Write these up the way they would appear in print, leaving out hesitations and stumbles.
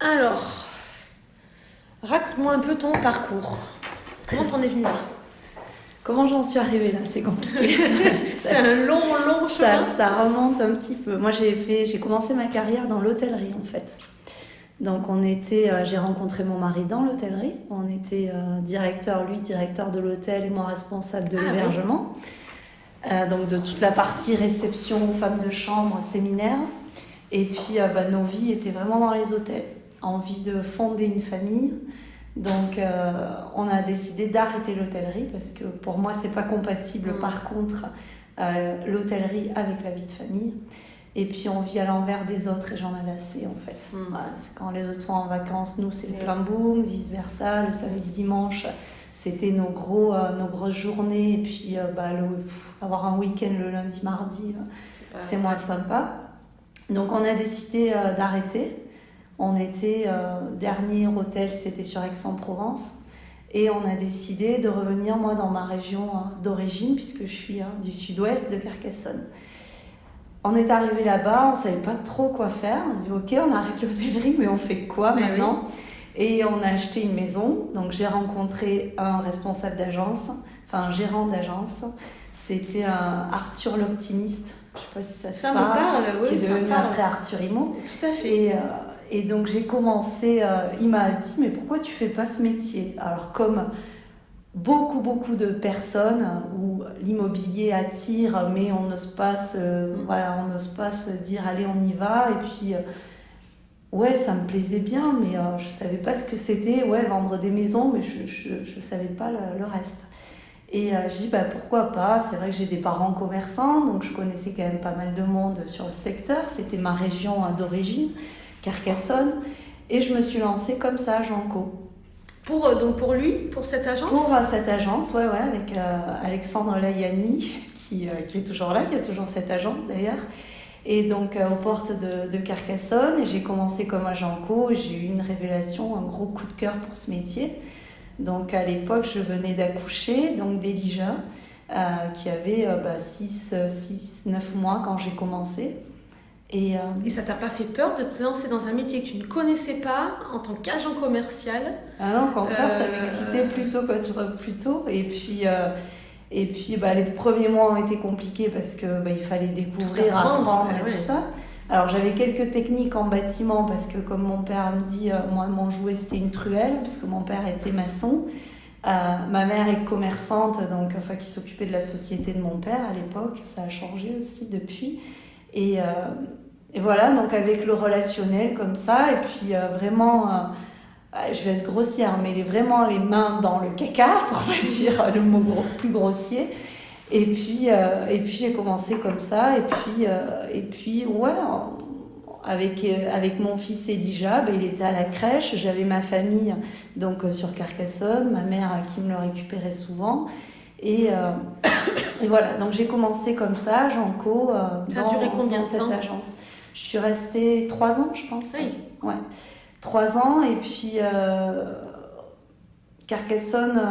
Alors, raconte-moi un peu ton parcours. Comment t'en es venue là? Comment j'en suis arrivée là? C'est compliqué. C'est un long chemin. Ça remonte un petit peu. Moi, j'ai commencé ma carrière dans l'hôtellerie en fait. Donc, j'ai rencontré mon mari dans l'hôtellerie. On était lui directeur de l'hôtel et moi responsable de l'hébergement. Oui. Donc, de toute la partie réception, femmes de chambre, séminaire. Et puis, nos vies étaient vraiment dans les hôtels. Envie de fonder une famille. Donc, on a décidé d'arrêter l'hôtellerie parce que pour moi, c'est pas compatible. Par contre, l'hôtellerie avec la vie de famille. Et puis, on vit à l'envers des autres et j'en avais assez en fait. Voilà, quand les autres sont en vacances, nous, c'est le plein boom, vice-versa. Le samedi, dimanche, c'était nos grosses journées. Et puis, avoir un week-end le lundi, mardi, c'est moins sympa. Donc, on a décidé d'arrêter. On était, dernier hôtel, c'était sur Aix-en-Provence. Et on a décidé de revenir, moi, dans ma région d'origine, puisque je suis du sud-ouest de Carcassonne. On est arrivé là-bas, on ne savait pas trop quoi faire. On a dit, ok, on arrête l'hôtellerie, mais on fait quoi maintenant ? Et on a acheté une maison. Donc, j'ai rencontré un responsable d'agence, un gérant d'agence. C'était Arthur l'Optimiste. Je ne sais pas si ça te parle. Oui, qui est devenu après Arthur Imo. Tout à fait. Et donc, j'ai commencé, il m'a dit, mais pourquoi tu ne fais pas ce métier ? Alors, comme beaucoup de personnes où l'immobilier attire, mais on n'ose pas se dire, allez, on y va. Et puis, ça me plaisait bien, mais je ne savais pas ce que c'était, vendre des maisons, mais je ne savais pas le reste. Et j'ai dit, pourquoi pas ? C'est vrai que j'ai des parents commerçants, donc je connaissais quand même pas mal de monde sur le secteur. C'était ma région d'origine, Carcassonne. Et je me suis lancée comme ça, Janco. Pour cette agence ? Pour cette agence, avec Alexandre Layani, qui est toujours là, qui a toujours cette agence d'ailleurs. Et donc, aux portes de Carcassonne. Et j'ai commencé comme agent co. J'ai eu une révélation, un gros coup de cœur pour ce métier. Donc, à l'époque, je venais d'accoucher, donc d'Elijah, qui avait 9 mois quand j'ai commencé. Et ça t'a pas fait peur de te lancer dans un métier que tu ne connaissais pas en tant qu'agent commercial ? Ah non, au contraire, ça m'excitait plutôt. Et puis, les premiers mois ont été compliqués parce que il fallait découvrir, apprendre et tout ça. Alors, j'avais quelques techniques en bâtiment parce que, comme mon père me dit, moi, mon jouet, c'était une truelle parce que mon père était maçon. Ma mère est commerçante, qui s'occupait de la société de mon père à l'époque. Ça a changé aussi depuis. Et voilà, donc avec le relationnel comme ça, et puis vraiment, je vais être grossière, mais vraiment les mains dans le caca, pour pas dire le mot plus grossier. Et puis j'ai commencé comme ça, et puis avec mon fils Elijah, il était à la crèche, j'avais ma famille donc sur Carcassonne, ma mère qui me le récupérait souvent. Et voilà, donc j'ai commencé comme ça, Janco, ça a duré combien de temps ? Cette agence. Je suis restée 3 ans, je pense. Oui. Ouais. 3 ans, et puis Carcassonne,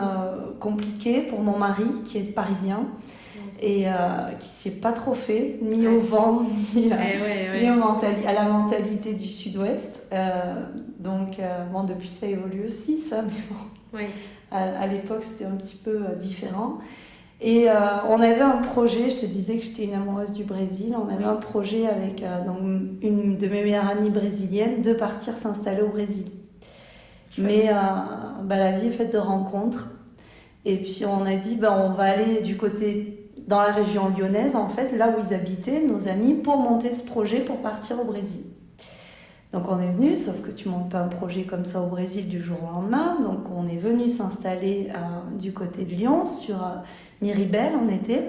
compliqué pour mon mari, qui est parisien, et qui ne s'est pas trop fait, ni au vent, ni à la mentalité du sud-ouest. Depuis ça évolue aussi, ça, mais bon. Oui. À l'époque, c'était un petit peu différent. Et on avait un projet, je te disais que j'étais une amoureuse du Brésil, on avait un projet avec une de mes meilleures amies brésiliennes de partir s'installer au Brésil. Chouette. Mais la vie est faite de rencontres. Et puis on a dit, on va aller du côté, dans la région lyonnaise, en fait, là où ils habitaient, nos amis, pour monter ce projet pour partir au Brésil. Donc on est venu, sauf que tu ne montes pas un projet comme ça au Brésil du jour au lendemain. Donc on est venu s'installer du côté de Lyon, sur Miribel en été.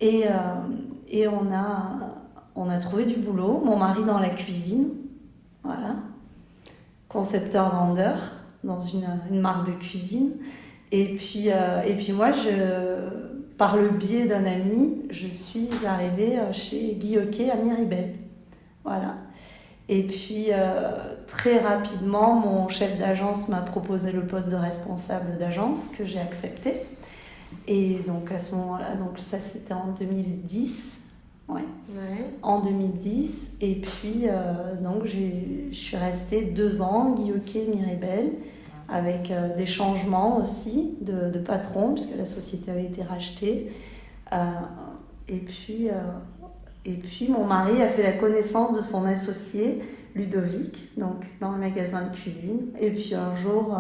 Et on a trouvé du boulot. Mon mari dans la cuisine, voilà, concepteur-vendeur dans une marque de cuisine. Et puis moi, par le biais d'un ami, je suis arrivée chez Guy Hockey à Miribel. Voilà. Et puis, très rapidement, mon chef d'agence m'a proposé le poste de responsable d'agence, que j'ai accepté. Et donc, à ce moment-là, ça c'était en 2010, Ouais. Ouais. En 2010. Et puis, donc, je suis restée 2 ans, Guy Hockey, Miribel, avec des changements aussi de patron, puisque la société avait été rachetée. Et puis, mon mari a fait la connaissance de son associé, Ludovic, donc dans le magasin de cuisine. Et puis un jour,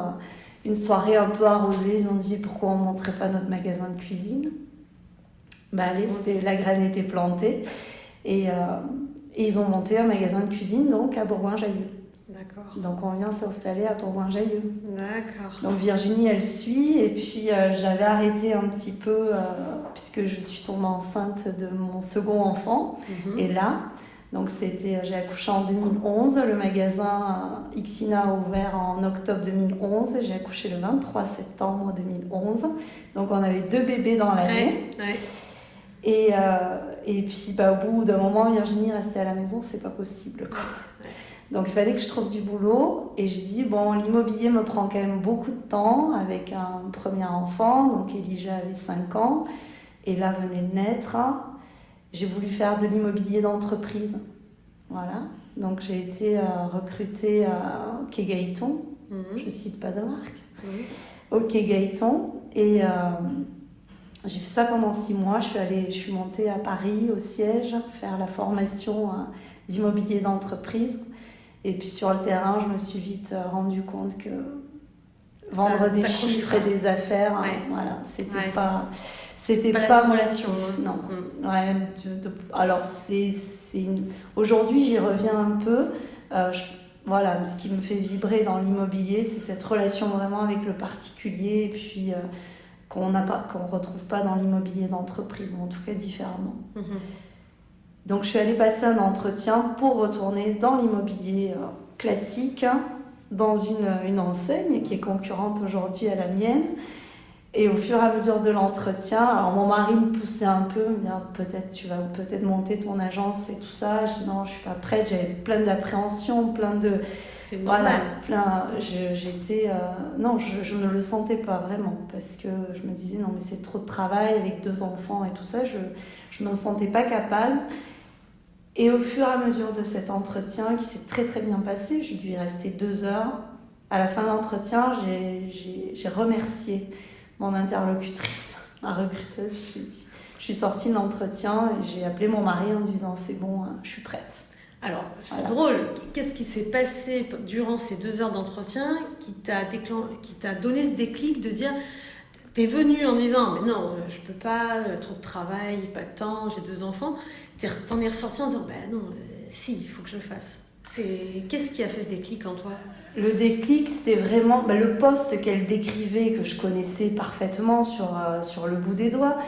une soirée un peu arrosée, ils ont dit pourquoi on ne montrait pas notre magasin de cuisine. Allez, la graine était plantée. Et ils ont monté un magasin de cuisine donc à Bourgoin-Jallieu. D'accord. Donc on vient s'installer à Bourgoin-Jallieu. D'accord. Donc Virginie, elle suit. Et puis j'avais arrêté un petit peu puisque je suis tombée enceinte de mon second enfant. Et là, donc j'ai accouché en 2011. Le magasin Xina a ouvert en octobre 2011. J'ai accouché le 23 septembre 2011. Donc on avait 2 bébés dans l'année. Ouais. Et puis au bout d'un moment, Virginie restait à la maison, c'est pas possible, quoi. Ouais. Donc il fallait que je trouve du boulot. Et je dis, bon, l'immobilier me prend quand même beaucoup de temps avec un premier enfant. Donc Elijah avait 5 ans. Et là venait de naître. J'ai voulu faire de l'immobilier d'entreprise. Voilà. Donc j'ai été recrutée à Quai Gaëton. Je cite pas de marque. Au Quai Gaëton. Et j'ai fait ça pendant 6 mois. Je suis montée à Paris, au siège, faire la formation d'immobilier d'entreprise. Et puis sur le terrain, je me suis vite rendu compte que vendre des chiffres et des affaires, voilà, c'était pas la relation. Non. Ouais, alors aujourd'hui, j'y reviens un peu. Voilà, ce qui me fait vibrer dans l'immobilier, c'est cette relation vraiment avec le particulier, et puis qu'on retrouve pas dans l'immobilier d'entreprise, ou en tout cas différemment. Donc je suis allée passer un entretien pour retourner dans l'immobilier classique, dans une enseigne qui est concurrente aujourd'hui à la mienne. Et au fur et à mesure de l'entretien, alors mon mari me poussait un peu, me disait peut-être tu vas monter ton agence et tout ça. Je dis non, je suis pas prête, j'avais plein d'appréhension, plein de... C'est normal. Voilà, j'étais... non, je ne le sentais pas vraiment, parce que je me disais non mais c'est trop de travail avec 2 enfants et tout ça, je me sentais pas capable. Et au fur et à mesure de cet entretien qui s'est très très bien passé, j'ai dû y rester 2 heures. À la fin de l'entretien, j'ai remercié mon interlocutrice, ma recruteuse. Je suis sortie de l'entretien et j'ai appelé mon mari en me disant c'est bon, je suis prête. Alors, c'est drôle. Qu'est-ce qui s'est passé durant ces 2 heures d'entretien qui t'a donné ce déclic de dire, t'es venue en disant mais non, je peux pas, trop de travail, pas de temps, j'ai 2 enfants. T'en es ressortie en disant non, si, il faut que je le fasse. Qu'est-ce qui a fait ce déclic en toi ? Le déclic, c'était vraiment le poste qu'elle décrivait, que je connaissais parfaitement sur le bout des doigts.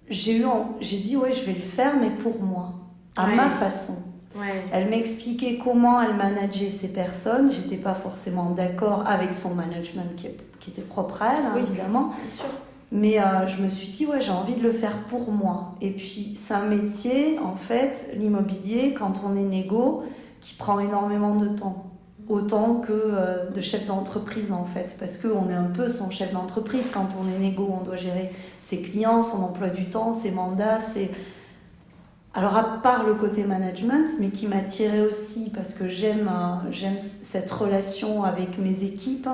J'ai dit, ouais, je vais le faire, mais pour moi, à ma façon. Ouais. Elle m'expliquait comment elle manageait ces personnes. J'étais pas forcément d'accord avec son management qui était propre à elle, évidemment. Bien sûr. Mais je me suis dit, ouais, j'ai envie de le faire pour moi. Et puis, c'est un métier, en fait, l'immobilier, quand on est négo, qui prend énormément de temps. Autant que de chef d'entreprise, en fait. Parce qu'on est un peu son chef d'entreprise. Quand on est négo, on doit gérer ses clients, son emploi du temps, ses mandats. Alors, à part le côté management, mais qui m'attirait aussi, parce que j'aime cette relation avec mes équipes,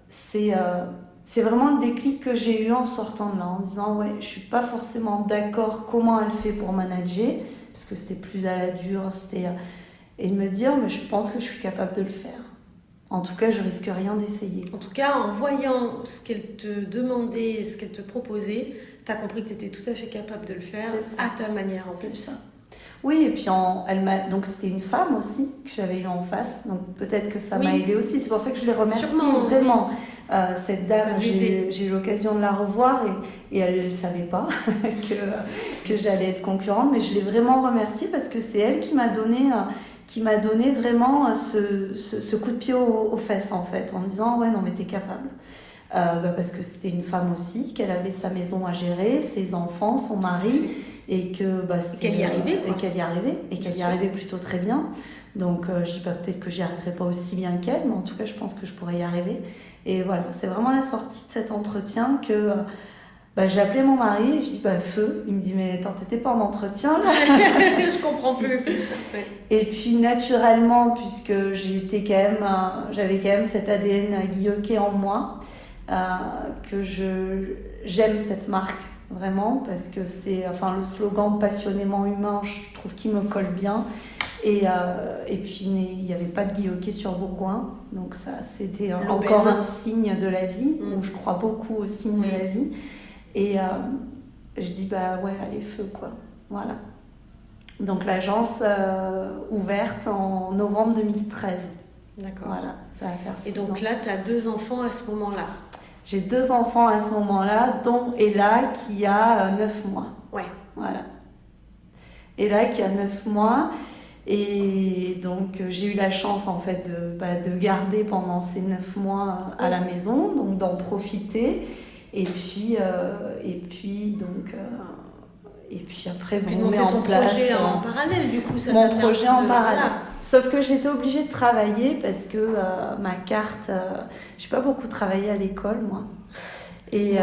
c'est vraiment le déclic que j'ai eu en sortant de là, en disant ouais, je suis pas forcément d'accord comment elle fait pour manager, parce que c'était plus à la dure, et de me dire mais je pense que je suis capable de le faire. En tout cas, je risque rien d'essayer. En tout cas, en voyant ce qu'elle te demandait, ce qu'elle te proposait, tu as compris que tu étais tout à fait capable de le faire à ta manière en plus. Ça. Oui, et puis donc c'était une femme aussi que j'avais eu en face, donc peut-être que ça m'a aidée aussi. C'est pour ça que je les remercie vraiment. Cette dame, j'ai eu l'occasion de la revoir et elle ne savait pas que j'allais être concurrente, mais je l'ai vraiment remerciée parce que c'est elle qui m'a donné vraiment ce coup de pied aux fesses en fait, en me disant ouais non mais t'es capable. Parce que c'était une femme aussi, qu'elle avait sa maison à gérer, ses enfants, son mari, et qu'elle y arrivait, et qu'elle y arrivait plutôt très bien. Donc je dis pas peut-être que j'y arriverai pas aussi bien qu'elle, mais en tout cas je pense que je pourrais y arriver. Et voilà, c'est vraiment la sortie de cet entretien que J'ai appelé mon mari et je dis feu. Il me dit mais attends, t'étais pas en entretien là? Je comprends Si, plus. si. Ouais. Et puis naturellement, puisque j'avais quand même cet ADN Guy-Hockey en moi, que j'aime cette marque vraiment parce que c'est le slogan passionnément humain, je trouve qu'il me colle bien. Et puis il n'y avait pas de Guy-Hockey sur Bourgoin, donc ça c'était encore un signe de la vie, où je crois beaucoup au signe de la vie. Et je dis ouais, allez, feu quoi, voilà. Donc l'agence ouverte en novembre 2013. D'accord. Voilà, ça va faire 6 ans. Et donc là, tu as 2 enfants à ce moment-là. J'ai 2 enfants à ce moment-là, dont Ella qui a 9 mois. Ouais. Voilà. Ella qui a 9 mois. Et donc j'ai eu la chance en fait de garder pendant ces 9 mois à la maison, donc d'en profiter. Et puis après, on met en place projet en parallèle, du coup. Ça mon projet en parallèle. Voilà. Sauf que j'étais obligée de travailler parce que ma carte, j'ai pas beaucoup travaillé à l'école, moi. Et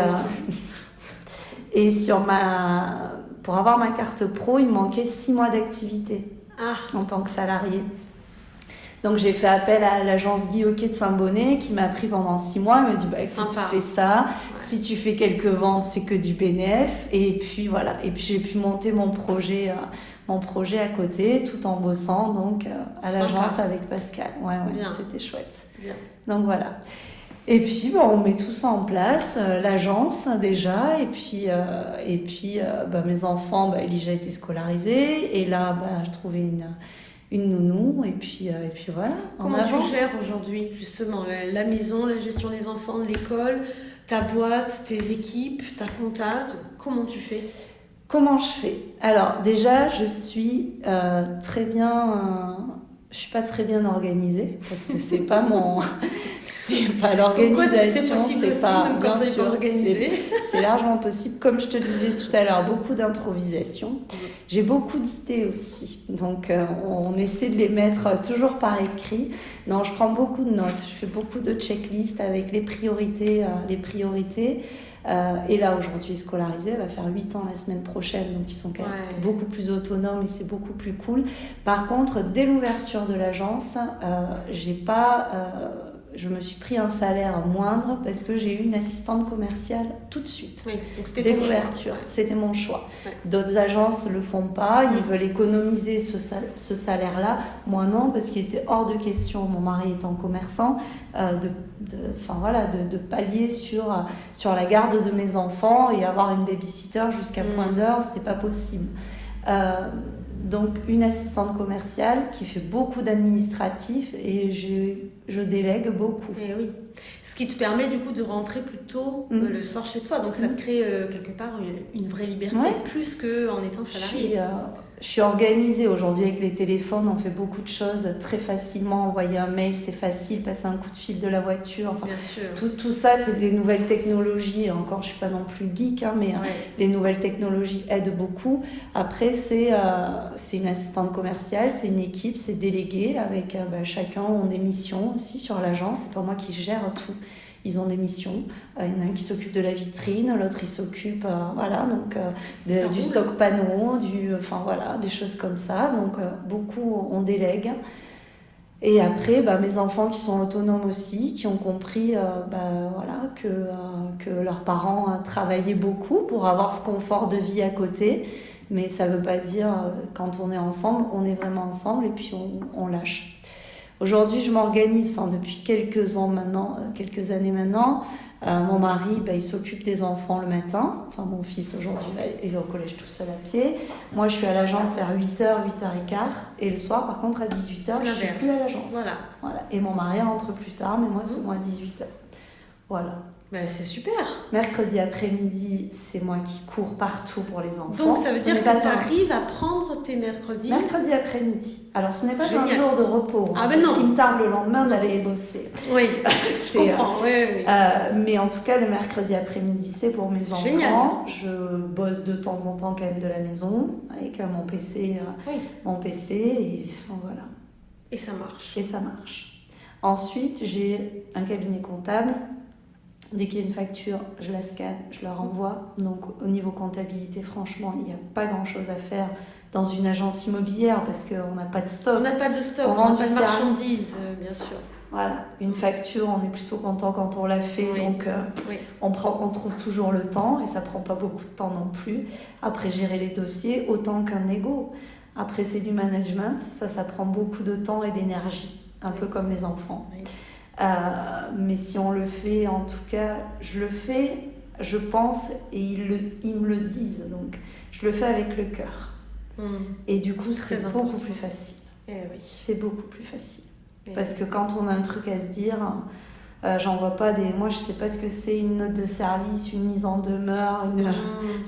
pour avoir ma carte pro, il me manquait 6 mois d'activité en tant que salariée. Donc j'ai fait appel à l'agence Guy-Hockey de Saint-Bonnet qui m'a pris pendant 6 mois. Elle me dit si tu fais ça, si tu fais quelques ventes, c'est que du bénéf. Et puis voilà. Et puis j'ai pu monter mon projet à côté tout en bossant donc à l'agence avec Pascal. Ouais, c'était chouette. Bien. Donc voilà. Et puis on met tout ça en place, l'agence déjà, et puis mes enfants, Elijah a été scolarisé, et là j'ai trouvé une nounou, et puis voilà. Comment tu gères aujourd'hui justement la maison, la gestion des enfants, l'école, ta boîte, tes équipes, ta compta, comment tu fais? Comment je fais? Alors déjà, je suis très bien... je suis pas très bien organisée parce que c'est pas l'organisation, c'est possible c'est aussi, pas même bien quand sûr, pas organisé. c'est largement possible. Comme je te disais tout à l'heure, beaucoup d'improvisation. J'ai beaucoup d'idées aussi, donc on essaie de les mettre toujours par écrit. Non, je prends beaucoup de notes, je fais beaucoup de checklists avec les priorités. Et là, aujourd'hui, scolarisée, elle va faire 8 ans la semaine prochaine, donc ils sont quand même beaucoup plus autonomes et c'est beaucoup plus cool. Par contre, dès l'ouverture de l'agence, je me suis pris un salaire moindre parce que j'ai eu une assistante commerciale tout de suite. Oui, donc c'était dès l'ouverture, c'était mon choix. Ouais. D'autres agences ne le font pas, ils veulent économiser ce salaire-là. Moi non, parce qu'il était hors de question, mon mari étant commerçant, de pallier sur la garde de mes enfants et avoir une babysitter jusqu'à point d'heure, c'était pas possible. Donc une assistante commerciale qui fait beaucoup d'administratif et je délègue beaucoup. Et oui. Ce qui te permet du coup de rentrer plus tôt le soir chez toi. Donc ça te crée quelque part une vraie liberté, plus qu'en étant salarié. Je suis organisée aujourd'hui avec les téléphones, on fait beaucoup de choses très facilement. Envoyer un mail, c'est facile, passer un coup de fil de la voiture. Enfin, bien sûr. Tout ça, c'est des nouvelles technologies. Encore, je ne suis pas non plus geek, mais les nouvelles technologies aident beaucoup. Après, c'est une assistante commerciale, c'est une équipe, c'est délégué avec chacun ont des missions aussi sur l'agence. C'est pas moi qui gère tout. Ils ont des missions. Il y en a un qui s'occupe de la vitrine, l'autre il s'occupe du stock panneau, des choses comme ça. Donc beaucoup on délègue. Et après, mes enfants qui sont autonomes aussi, qui ont compris que leurs parents travaillaient beaucoup pour avoir ce confort de vie à côté. Mais ça ne veut pas dire quand on est ensemble, on est vraiment ensemble et puis on lâche. Aujourd'hui, je m'organise, depuis quelques années maintenant. Mon mari, il s'occupe des enfants le matin. Mon fils, aujourd'hui, il va au collège tout seul à pied. Moi, je suis à l'agence vers 8h, 8h15. Et le soir, par contre, à 18h, je suis plus à l'agence. Voilà. Et mon mari rentre plus tard, mais moi, c'est moi à 18h. Voilà. C'est super. Mercredi après-midi, c'est moi qui cours partout pour les enfants. Donc ça veut dire que tu arrives à prendre tes mercredis. Mercredi après-midi. Alors ce n'est pas un jour de repos. Parce qu'il me tarde le lendemain d'aller bosser. Oui, je comprends. Oui. Mais en tout cas, le mercredi après-midi, c'est pour mes enfants. Génial. Je bosse de temps en temps quand même de la maison avec mon PC. Et voilà. Et ça marche. Ensuite, j'ai un cabinet comptable Dès qu'il y a une facture, je la scanne, je la renvoie. Donc au niveau comptabilité, franchement, il n'y a pas grand-chose à faire dans une agence immobilière parce qu'on n'a pas de stock. On n'a pas de stock, On on vend n'a pas du de service. marchandises, bien sûr. Voilà, une facture, on est plutôt content quand on l'a fait, Oui. donc Oui. on trouve toujours le temps et ça prend pas beaucoup de temps non plus. Après, gérer les dossiers, autant qu'un négo. Après, c'est du management, ça prend beaucoup de temps et d'énergie, un peu comme les enfants. Oui. Mais si on le fait, en tout cas, je le fais, je pense, et ils me le disent, donc je le fais avec le cœur. Et du coup, c'est beaucoup plus facile. Oui. C'est beaucoup plus facile. Parce que quand on a un truc à se dire, j'envoie pas des... Moi, je sais pas ce que c'est une note de service, une mise en demeure,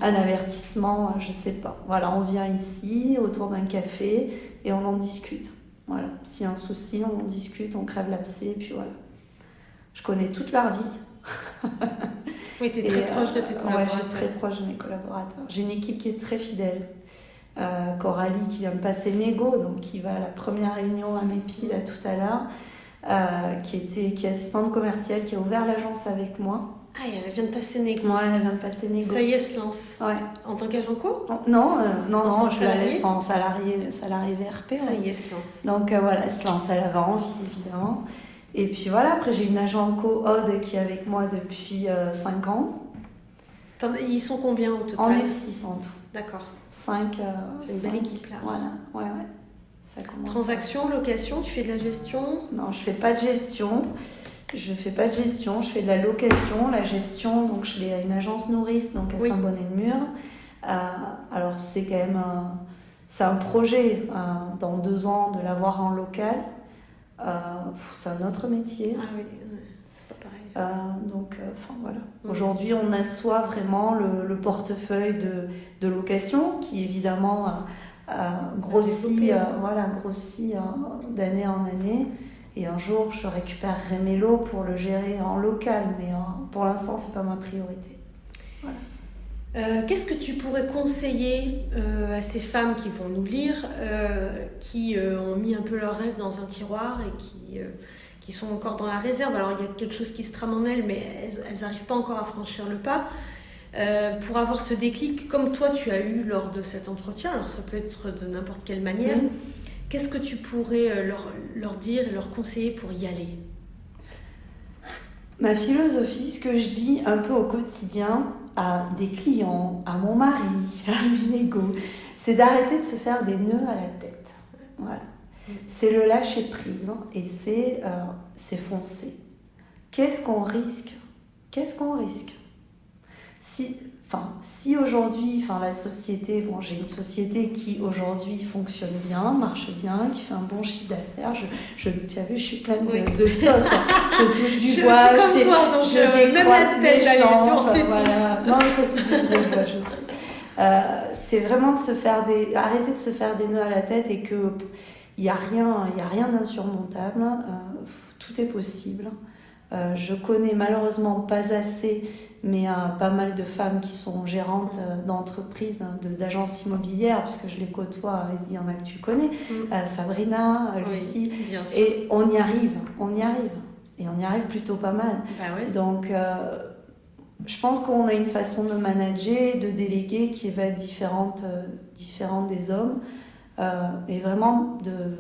un avertissement, je sais pas. Voilà, on vient ici, autour d'un café, et on en discute. Voilà, s'il y a un souci, on en discute, on crève l'abcès, et puis voilà. Je connais toute leur vie. Oui, tu es très proche de tes collaborateurs. Ouais, je suis très proche de mes collaborateurs. J'ai une équipe qui est très fidèle. Coralie qui vient de passer négo, donc qui va à la première réunion à Mépi là tout à l'heure, qui est assistante commerciale, qui a ouvert l'agence avec moi. Ah, elle vient de passer négo. Ouais, elle vient de passer négo. Ça y est, elle se lance. Ouais. En tant qu'agent co ? Non, je la laisse en salarié VRP. Ça y est, elle se lance. Donc voilà, elle se lance, elle avait envie évidemment. Et puis voilà, après j'ai une agent co, Aude, qui est avec moi depuis 5 ans. Ils sont combien au total ? On est 6 en tout. D'accord. 5. C'est une belle équipe là. Voilà, ouais. Ça commence. Transaction, location, tu fais de la gestion ? Non, je fais pas de gestion. Je fais de la location. La gestion, donc je l'ai à une agence nourrice, donc à Saint-Bonnet-de-Mur. Alors c'est quand même c'est un projet dans 2 ans de l'avoir en local. C'est un autre métier. Ah oui, c'est pas pareil. Voilà. Aujourd'hui, on assoit vraiment le portefeuille de location qui évidemment grossit d'année en année. Et un jour, je récupérerai mes lots pour le gérer en local, mais pour l'instant, c'est pas ma priorité. Voilà. Qu'est-ce que tu pourrais conseiller à ces femmes qui vont nous lire, qui ont mis un peu leurs rêves dans un tiroir et qui sont encore dans la réserve ? Alors, il y a quelque chose qui se trame en elles, mais elles n'arrivent pas encore à franchir le pas. Pour avoir ce déclic, comme toi tu as eu lors de cet entretien, alors ça peut être de n'importe quelle manière, qu'est-ce que tu pourrais leur dire et leur conseiller pour y aller ? Ma philosophie, ce que je dis un peu au quotidien à des clients, à mon mari, à mes négos, c'est d'arrêter de se faire des nœuds à la tête. Voilà. C'est le lâcher prise et c'est foncer. Qu'est-ce qu'on risque ? Si aujourd'hui, la société, j'ai une société qui aujourd'hui fonctionne bien, marche bien, qui fait un bon chiffre d'affaires, tu as vu, je suis pleine de tocs, je touche du bois, je décroise les jambes, voilà. Non, mais ça c'est du vrai, je sais. C'est vraiment arrêter de se faire des nœuds à la tête et que il y a rien d'insurmontable, tout est possible. Je connais malheureusement pas assez, mais pas mal de femmes qui sont gérantes d'entreprises, d'agences immobilières, parce que je les côtoie, il y en a que tu connais, Sabrina, Lucie, et on y arrive, et on y arrive plutôt pas mal. Bah ouais. Donc je pense qu'on a une façon de manager, de déléguer qui va être différente des hommes, et vraiment de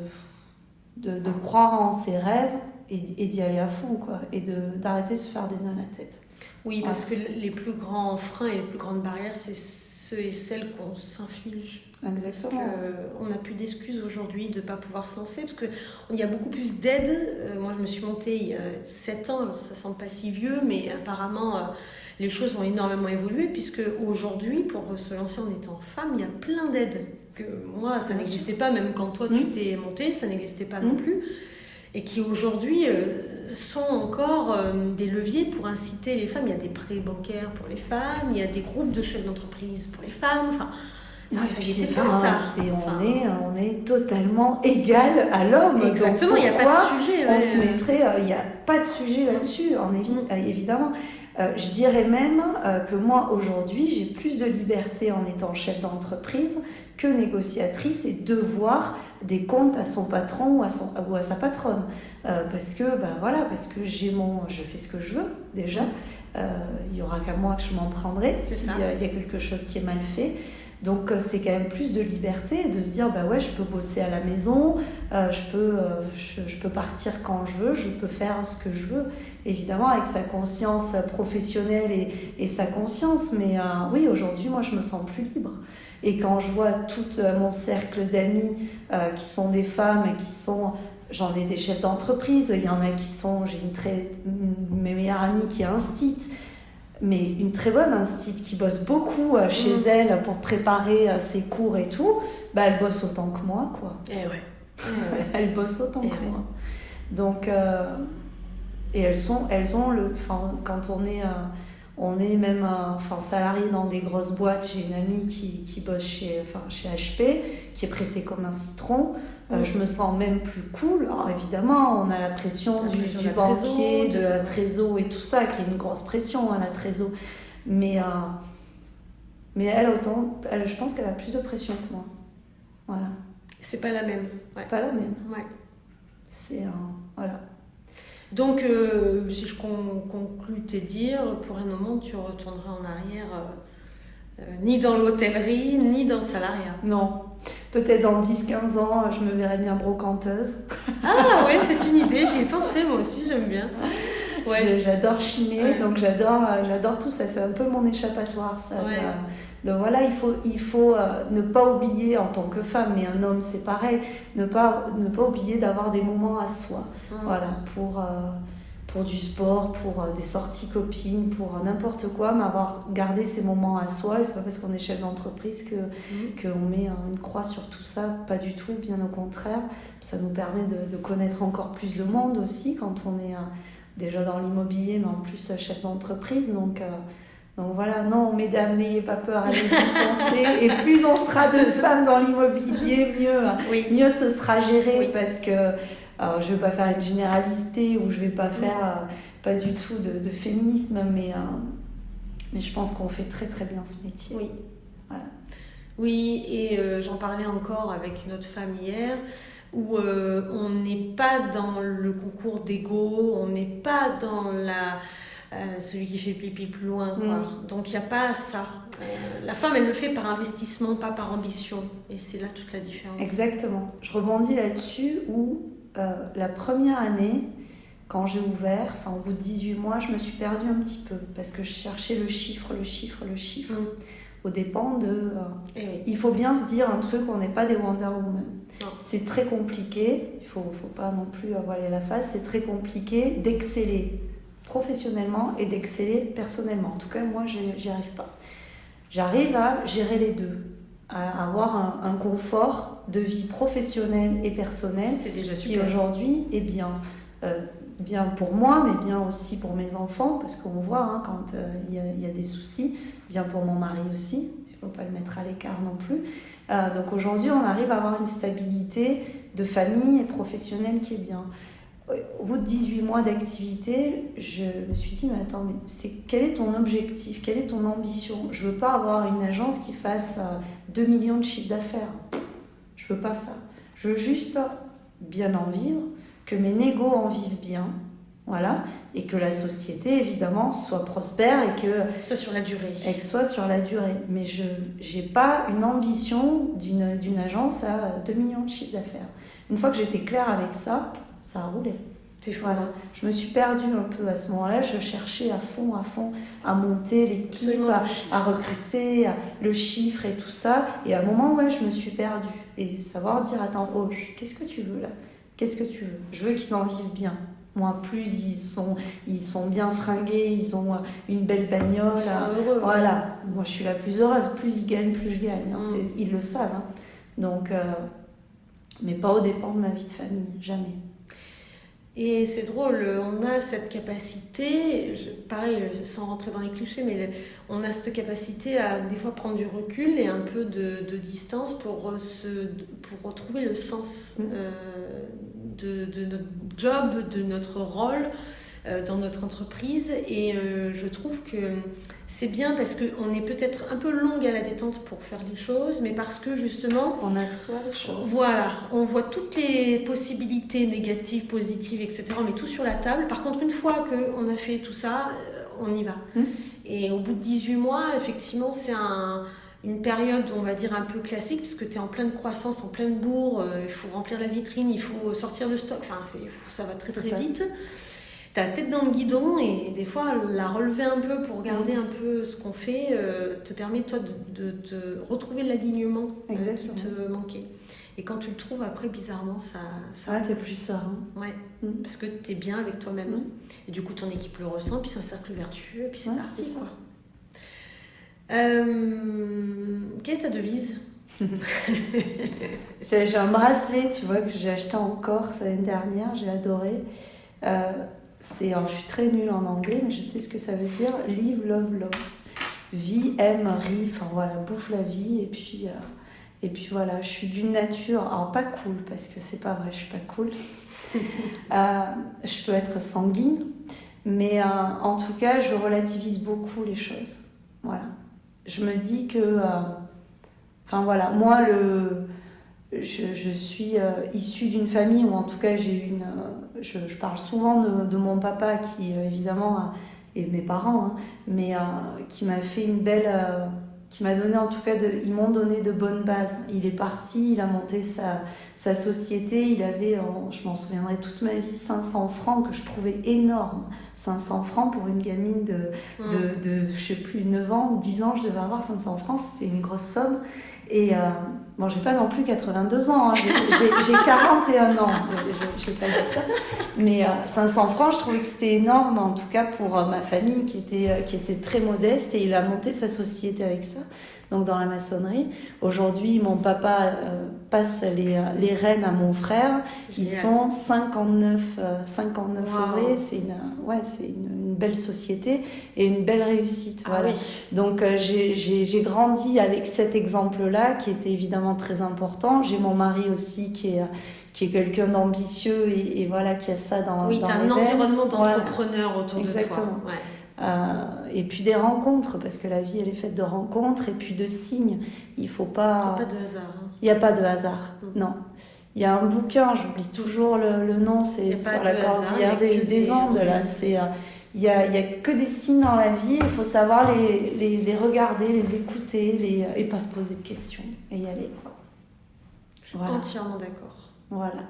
croire en ses rêves et d'y aller à fond, quoi, et d'arrêter de se faire des nœuds à la tête. Oui, parce que les plus grands freins et les plus grandes barrières, c'est ceux et celles qu'on s'inflige. Exactement. Parce qu'on n'a plus d'excuses aujourd'hui de ne pas pouvoir se lancer, parce qu'il y a beaucoup plus d'aide. Moi, je me suis montée il y a 7 ans, alors ça ne semble pas si vieux, mais apparemment, les choses ont énormément évolué, puisque aujourd'hui, pour se lancer en étant femme, il y a plein d'aides. Que moi, ça n'existait pas, même quand toi, tu t'es montée, ça n'existait pas non plus. Et qui aujourd'hui sont encore des leviers pour inciter les femmes. Il y a des prêts bancaires pour les femmes, il y a des groupes de chefs d'entreprise pour les femmes. On est totalement égal à l'homme. Exactement, il n'y a pas de sujet. On se mettrait, il n'y a pas de sujet là-dessus, évidemment. Je dirais même que moi, aujourd'hui, j'ai plus de liberté en étant chef d'entreprise que négociatrice et devoir des comptes à son patron ou à sa patronne. Parce que je fais ce que je veux, déjà. Il n'y aura qu'à moi que je m'en prendrai s'il y a quelque chose qui est mal fait. Donc c'est quand même plus de liberté de se dire je peux bosser à la maison, je peux partir quand je veux, je peux faire ce que je veux, évidemment avec sa conscience professionnelle et sa conscience, mais oui, aujourd'hui moi je me sens plus libre. Et quand je vois tout mon cercle d'amis qui sont des femmes et j'en ai des chefs d'entreprise, il y en a mes meilleures amies qui est instite, mais une très bonne instite qui bosse beaucoup chez elle pour préparer ses cours et tout, elle bosse autant que moi, quoi. Elle bosse autant que moi. Donc, et elles ont quand on est même salarié dans des grosses boîtes. J'ai une amie qui bosse chez HP, qui est pressée comme un citron. Je me sens même plus cool. Alors évidemment, on a la pression du banquier, de la trésor et tout ça, qui est une grosse pression, la trésor. Mais elle, je pense qu'elle a plus de pression que moi. Voilà. C'est pas la même. C'est pas la même. Ouais. C'est voilà. Donc, si je conclue tes dires, pour un moment, tu retourneras en arrière, ni dans l'hôtellerie, ni dans le salariat. Non. Peut-être dans 10-15 ans, je me verrai bien brocanteuse. Ah ouais, c'est une idée, j'y ai pensé, moi aussi, j'aime bien. Ouais. J'adore chiner, donc j'adore tout ça. C'est un peu mon échappatoire, ça. Ouais. Donc voilà, il faut ne pas oublier en tant que femme, mais un homme c'est pareil, ne pas oublier d'avoir des moments à soi. Voilà, pour du sport, pour des sorties copines, pour n'importe quoi, mais avoir gardé ces moments à soi. Et c'est pas parce qu'on est chef d'entreprise qu'on met une croix sur tout ça, pas du tout, bien au contraire. Ça nous permet de connaître encore plus le monde aussi quand on est déjà dans l'immobilier, mais en plus chef d'entreprise. Donc voilà, non, mesdames, n'ayez pas peur, allez-y, foncez. Et plus on sera de femmes dans l'immobilier, mieux ce sera géré. Parce que je ne vais pas faire une généralité ou je ne vais pas faire pas du tout de féminisme, mais je pense qu'on fait très très bien ce métier. Oui. Voilà. Oui, et j'en parlais encore avec une autre femme hier, où on n'est pas dans le concours d'ego, on n'est pas dans celui qui fait pipi plus loin, quoi. Donc il n'y a pas ça. La femme, elle le fait par investissement, pas par ambition. Et c'est là toute la différence. Exactement. Je rebondis là-dessus où la première année, quand j'ai ouvert, au bout de 18 mois, je me suis perdue un petit peu parce que je cherchais le chiffre. Aux dépens de... Il faut bien se dire un truc, on n'est pas des Wonder Woman. Non. C'est très compliqué, il faut pas non plus voiler la face, c'est très compliqué d'exceller professionnellement et d'exceller personnellement. En tout cas, moi, j'y arrive pas. J'arrive à gérer les deux, à avoir un confort de vie professionnelle et personnelle qui aujourd'hui est bien pour moi, mais bien aussi pour mes enfants, parce qu'on voit quand il y a des soucis, bien pour mon mari aussi, il ne faut pas le mettre à l'écart non plus. Donc aujourd'hui, on arrive à avoir une stabilité de famille et professionnelle qui est bien. Au bout de 18 mois d'activité, je me suis dit, mais attends, quel est ton objectif? Quelle est ton ambition? Je ne veux pas avoir une agence qui fasse 2 millions de chiffre d'affaires. Je ne veux pas ça. Je veux juste bien en vivre, que mes négos en vivent bien, voilà, et que la société, évidemment, soit prospère et que... Soit sur la durée. Et que soit sur la durée. Mais je n'ai pas une ambition d'une agence à 2 millions de chiffre d'affaires. Une fois que j'étais claire avec ça, ça a roulé. Voilà. Je me suis perdue un peu à ce moment-là. Je cherchais à fond à monter l'équipe, à recruter, le chiffre et tout ça. Et à un moment, je me suis perdue. Et savoir dire, attends, qu'est-ce que tu veux là? Qu'est-ce que tu veux? Je veux qu'ils en vivent bien. Moi, plus ils sont bien fringués, ils ont une belle bagnole. Ils sont heureux. Voilà. Moi, je suis la plus heureuse. Plus ils gagnent, plus je gagne. Ils le savent. Donc, mais pas au dépens de ma vie de famille. Jamais. Et c'est drôle, on a cette capacité, pareil, sans rentrer dans les clichés, mais on a cette capacité à des fois prendre du recul et un peu de distance pour retrouver le sens de notre job, de notre rôle. dans notre entreprise et je trouve que c'est bien parce qu'on est peut-être un peu longue à la détente pour faire les choses, mais parce que justement on assoit les choses. Voilà, on voit toutes les possibilités négatives, positives, etc. On met tout sur la table. Par contre, une fois qu'on a fait tout ça, on y va. Et au bout de 18 mois, effectivement, c'est une période, on va dire, un peu classique, parce que tu es en pleine croissance, en pleine bourre, il faut remplir la vitrine, il faut sortir le stock, enfin, ça va très très vite. Tu as la tête dans le guidon et des fois, la relever un peu pour regarder un peu ce qu'on fait te permet, toi, de retrouver l'alignement qui te manquait. Et quand tu le trouves, après, bizarrement, ça t'es plus serein. Ouais, parce que tu es bien avec toi-même. Et du coup, ton équipe le ressent, puis c'est un cercle vertueux, puis c'est parti, quoi. Quelle est ta devise? J'ai un bracelet, tu vois, que j'ai acheté en Corse l'année dernière, j'ai adoré. Alors, je suis très nulle en anglais, mais je sais ce que ça veut dire. Live, love, love. Vie, aime, ris, enfin voilà, bouffe la vie. Et puis voilà, je suis d'une nature, alors pas cool, parce que c'est pas vrai, je suis pas cool. Je peux être sanguine, mais en tout cas, je relativise beaucoup les choses. Voilà. Je me dis que, enfin voilà, moi, je suis issue d'une famille où en tout cas je parle souvent de mon papa qui évidemment et mes parents mais qui m'a fait une belle qui m'a donné en tout cas ils m'ont donné de bonnes bases. Il est parti, il a monté sa société, il avait je m'en souviendrai toute ma vie 500 francs que je trouvais énorme. 500 francs pour une gamine de je sais plus 9 ans, 10 ans, je devais avoir 500 francs, c'était une grosse somme. Et bon, j'ai pas non plus 82 ans, j'ai 41 ans, j'ai pas dit ça. Mais 500 francs, je trouvais que c'était énorme, en tout cas pour ma famille qui était très modeste. Et il a monté sa société avec ça, donc dans la maçonnerie. Aujourd'hui, mon papa passe les rênes à mon frère. Ils sont 59 ouvriers. C'est une belle société et une belle réussite. Voilà. Oui. Donc j'ai grandi avec cet exemple-là qui était évidemment très important. J'ai mon mari aussi qui est quelqu'un d'ambitieux et voilà, qui a ça dans tu as un environnement d'entrepreneurs autour de toi. Exactement. Et puis des rencontres, parce que la vie elle est faite de rencontres et puis de signes. Il faut pas... Il n'y a pas de hasard. Il n'y a pas de hasard, non. Il y a un bouquin, j'oublie toujours le nom, c'est sur la cordillère des Andes. Là, il y a que des signes dans la vie, il faut savoir les regarder, les écouter, et pas se poser de questions et y aller. Je suis entièrement d'accord. Voilà.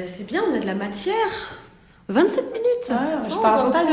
C'est bien, on a de la matière. 27 minutes. Je parle pas